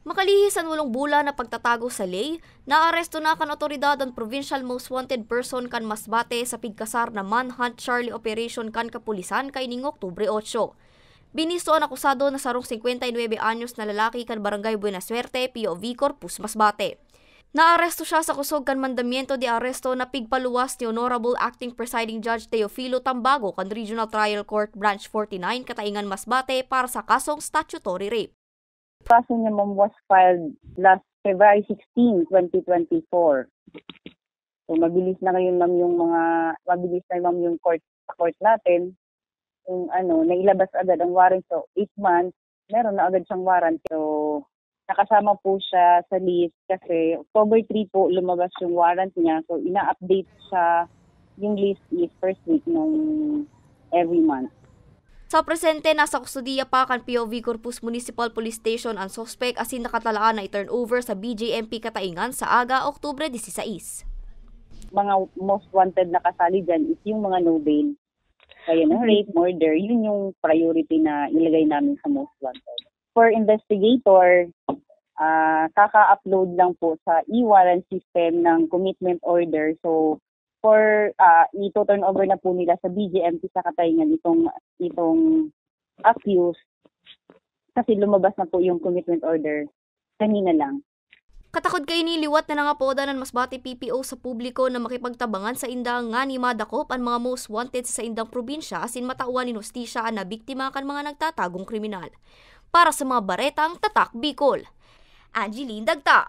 Makalihis ang 8 bulan na pagtatago sa lay, naaresto na kan otoridad ang provincial most wanted person kan Masbate sa pigkasar na manhunt Charlie Operation kan kapulisan kay ning Oktubre 8. Binisto ang akusado na sarong 59 anyos na lalaki kan Barangay Buenasuerte, POV Corpus, Masbate. Naaresto siya sa kusog kan mandamiento de aresto na pigpaluwas ni Honorable Acting Presiding Judge Teofilo Tambago kan Regional Trial Court Branch 49 Kataingan, Masbate para sa kasong statutory rape. Kaso niya was filed last February 16, 2024. So mabilis na ngayon ma'am yung court natin. Yung nailabas agad ang warrant, so 8 months, meron na agad siyang warrant. So nakasama po siya sa list kasi October 3 po lumabas yung warrant niya. So ina-update siya, yung list is first week ng every month. Sa presente, nasa kustudiya pa kan POV Corpus Municipal Police Station ang suspect asin nakatalaan na i-turnover sa BJMP Kataingan sa aga Oktubre 16. Mga most wanted na kasali dyan is yung mga no bail. Kaya ng rape, murder, yun yung priority na ilagay namin sa most wanted. For investigator, kaka-upload lang po sa e-warrant system ng commitment order. So, for ito-turn over na po nila sa BJMP sa Kataingan itong accused kasi lumabas na po yung commitment order kanina lang. Katakod kay ni liwat na nangapoda ng Masbate PPO sa publiko na makipagtabangan sa indang nga ni madakop ang mga most wanted sa indang probinsya asin matauan ni hustisya na biktima kan mga nagtatagong kriminal. Para sa mga baretang Tatak Bicol, Angeline Dagta.